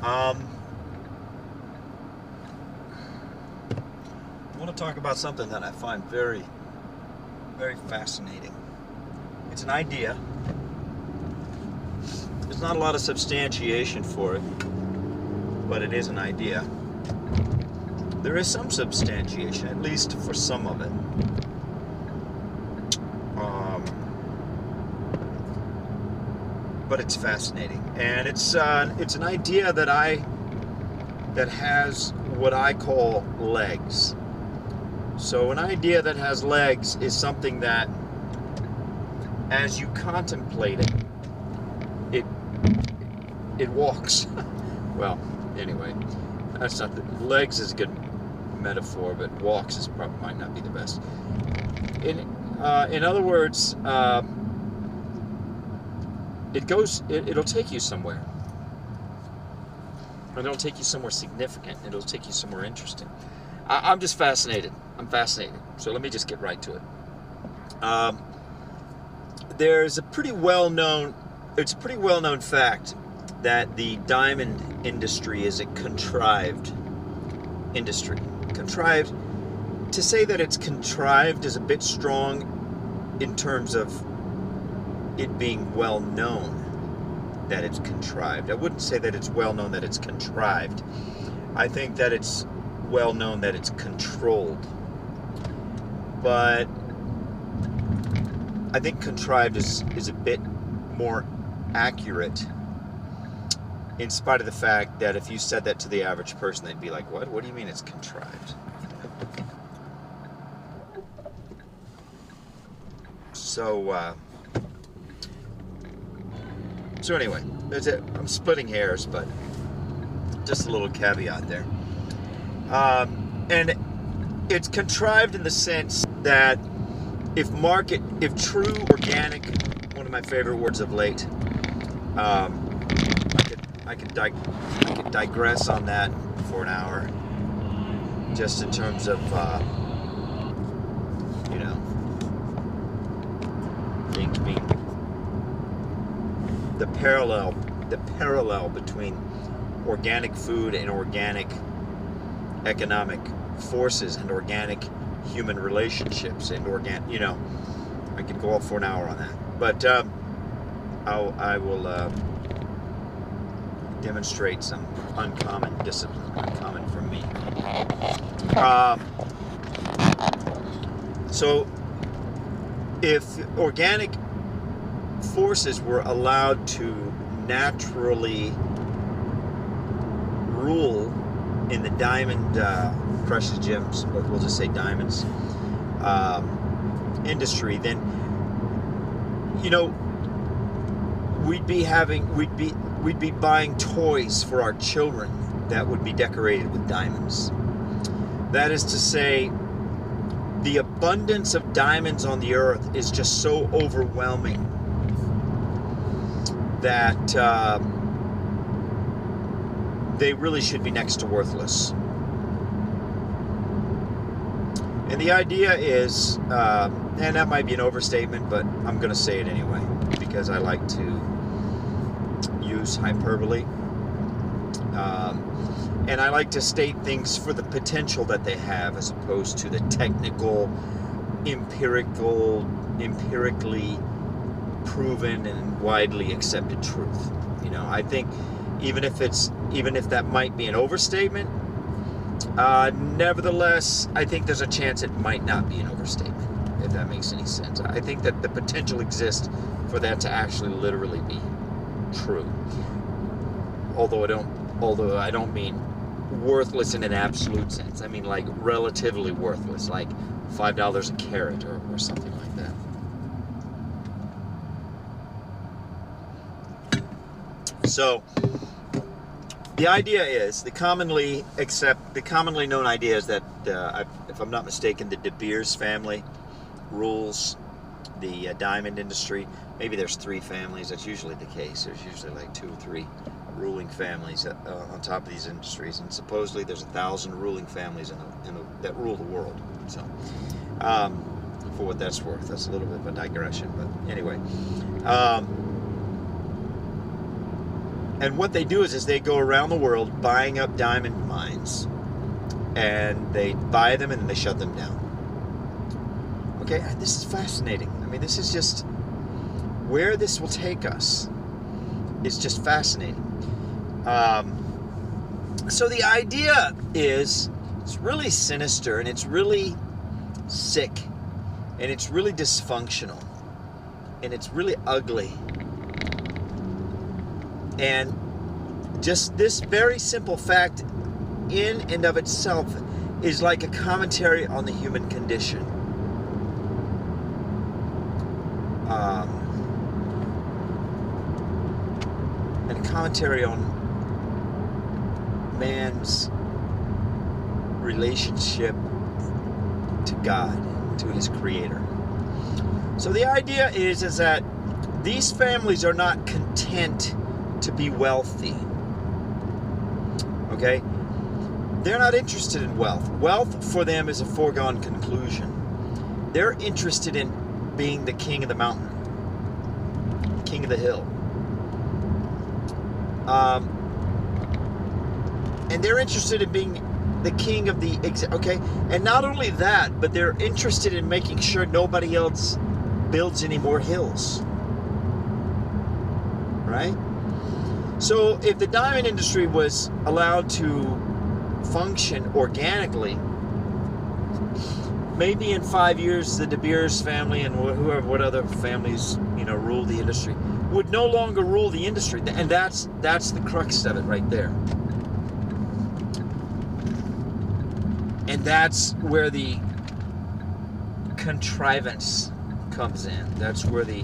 I want to talk about something that I find very, very fascinating. It's an idea. There's not a lot of substantiation for it, but it is an idea. There is some substantiation, at least for some of it. But it's fascinating, and it's an idea that has what I call legs. So an idea that has legs is something that, as you contemplate it walks. Well, anyway, that's not the legs is a good metaphor, but walks is probably might not be the best. In other words, it'll take you somewhere. It'll take you somewhere significant. It'll take you somewhere interesting. I'm just fascinated. I'm fascinated. So let me just get right to it. It's a pretty well-known fact that the diamond industry is a contrived industry. Contrived, to say that it's contrived is a bit strong in terms of it being well known that it's contrived. I wouldn't say that it's well known that it's contrived. I think that it's well known that it's controlled. But I think contrived is a bit more accurate, in spite of the fact that if you said that to the average person, they'd be like, what? What do you mean it's contrived? So anyway, that's it. I'm splitting hairs, but just a little caveat there. And it's contrived in the sense that if true organic, one of my favorite words of late, I could digress on that for an hour, just in terms of the parallel between organic food and organic economic forces and organic human relationships and I could go off for an hour on that, but I will demonstrate some uncommon discipline, uncommon from me. So if organic forces were allowed to naturally rule in the diamond, precious gems, but we'll just say diamonds, industry, then we'd be buying toys for our children that would be decorated with diamonds. That is to say, the abundance of diamonds on the earth is just so overwhelming that they really should be next to worthless. And the idea is, and that might be an overstatement, but I'm going to say it anyway, because I like to use hyperbole. And I like to state things for the potential that they have, as opposed to the technical, empirically proven and widely accepted truth. I think even if that might be an overstatement, nevertheless, I think there's a chance it might not be an overstatement, if that makes any sense. I think that the potential exists for that to actually literally be true. Although I don't mean worthless in an absolute sense. I mean like relatively worthless, like $5 a carat or something like that. So the idea is, the commonly known idea is that, if I'm not mistaken, the De Beers family rules the diamond industry. Maybe there's 3 families. That's usually the case. There's usually like 2 or 3 ruling families on top of these industries, and supposedly there's 1,000 ruling families that rule the world. So, for what that's worth, that's a little bit of a digression. But anyway, And what they do is they go around the world buying up diamond mines, and they buy them and then they shut them down. Okay, this is fascinating. I mean, this is just where this will take us. It's just fascinating. So the idea is, it's really sinister, and it's really sick, and it's really dysfunctional, and it's really ugly. And just this very simple fact in and of itself is like a commentary on the human condition. And a commentary on man's relationship to God, to his Creator. So the idea is that these families are not content to be wealthy. Okay? They're not interested in wealth. Wealth for them is a foregone conclusion. They're interested in being the king of the mountain, king of the hill. And they're interested in being the king of the, okay? And not only that, but they're interested in making sure nobody else builds any more hills. Right? So if the diamond industry was allowed to function organically, maybe in 5 years the De Beers family and what other families, rule the industry, would no longer rule the industry. And that's the crux of it right there. And that's where the contrivance comes in. That's where the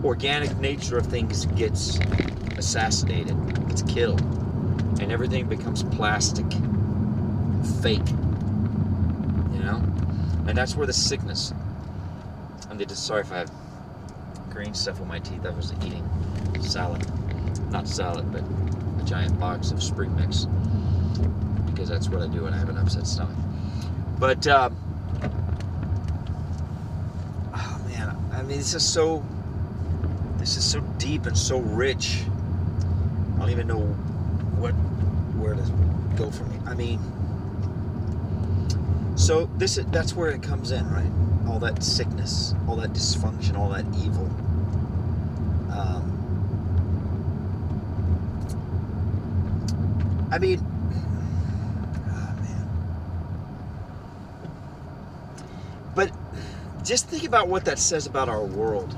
organic nature of things gets assassinated, gets killed, and everything becomes plastic, fake, and that's where the sickness, and sorry if I have green stuff on my teeth. I was eating salad, not salad, but a giant box of spring mix, because that's what I do when I have an upset stomach. But oh man, I mean, this is so deep and so rich. I don't even know where to go from here. I mean, so that's where it comes in, right? All that sickness, all that dysfunction, all that evil. I mean, oh man. But just think about what that says about our world.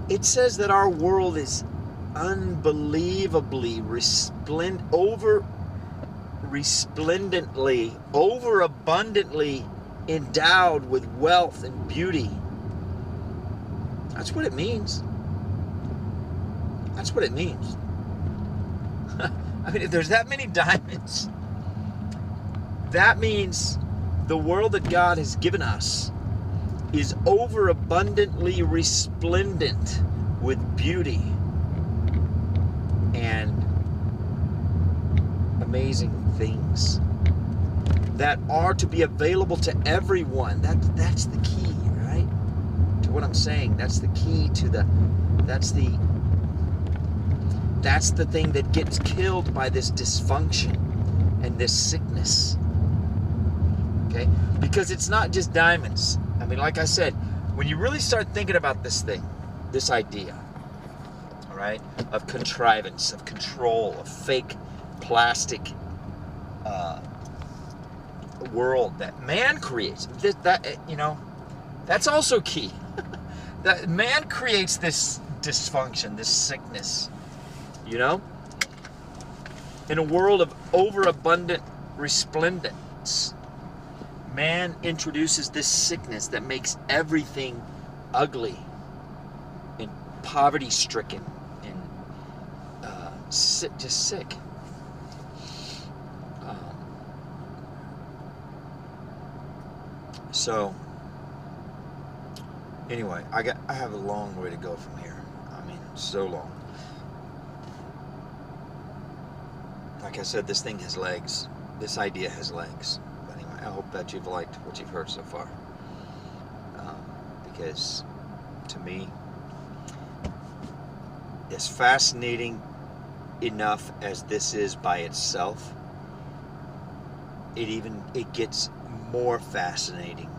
It says that our world is unbelievably resplendently, overabundantly endowed with wealth and beauty. That's what it means. That's what it means. I mean, if there's that many diamonds, that means the world that God has given us is overabundantly resplendent with beauty and amazing things that are to be available to everyone. That's the key, right? To what I'm saying. That's the key to that's the thing that gets killed by this dysfunction and this sickness. Okay? Because it's not just diamonds. I mean, like I said, when you really start thinking about this thing, this idea, all right, of contrivance, of control, of fake plastic world that man creates, that's also key. That man creates this dysfunction, this sickness, in a world of overabundant resplendence. Man introduces this sickness that makes everything ugly and poverty-stricken and just sick. So, anyway, I have a long way to go from here. I mean, so long. Like I said, this thing has legs. This idea has legs. But anyway, I hope that you've liked what you've heard so far. Because, to me, as fascinating enough as this is by itself, it gets more fascinating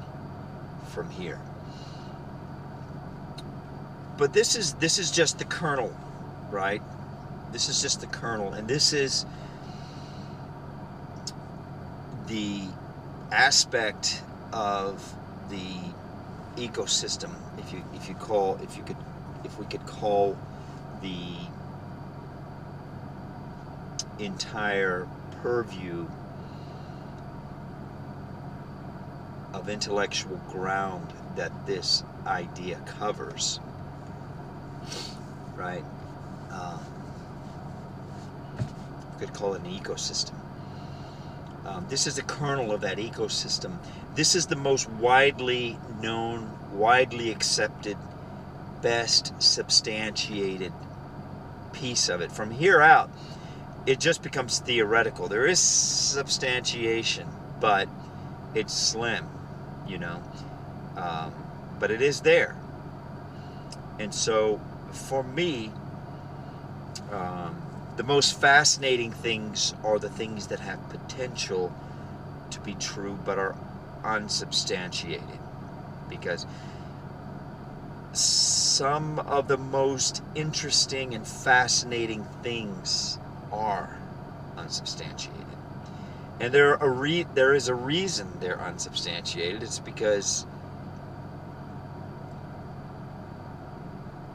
from here. But this is just the kernel, right? This is just the kernel, and this is the aspect of the ecosystem, if we could call the entire purview of intellectual ground that this idea covers, right? We could call it an ecosystem. This is the kernel of that ecosystem. This is the most widely known, widely accepted, best substantiated piece of it. From here out, it just becomes theoretical. There is substantiation, but it's slim, you know. But it is there. And so, for me, the most fascinating things are the things that have potential to be true but are unsubstantiated, because some of the most interesting and fascinating things are unsubstantiated, and there is a reason they're unsubstantiated. It's because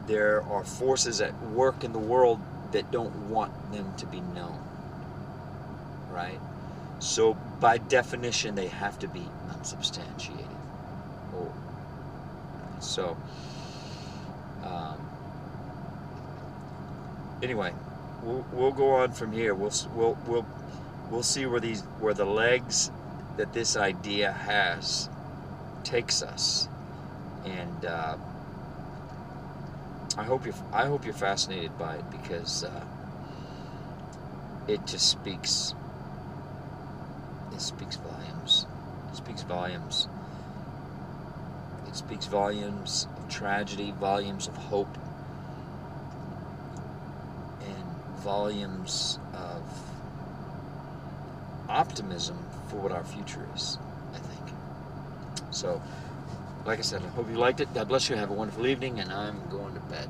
there are forces at work in the world that don't want them to be known, right? So by definition, they have to be unsubstantiated. So anyway, we'll go on from here. We'll see where the legs that this idea has takes us, and I hope you're fascinated by it, because it just speaks. It speaks volumes. It speaks volumes. It speaks volumes of tragedy, volumes of hope, and volumes of optimism for what our future is, I think. So, like I said, I hope you liked it. God bless you. Have a wonderful evening, and I'm going to bed.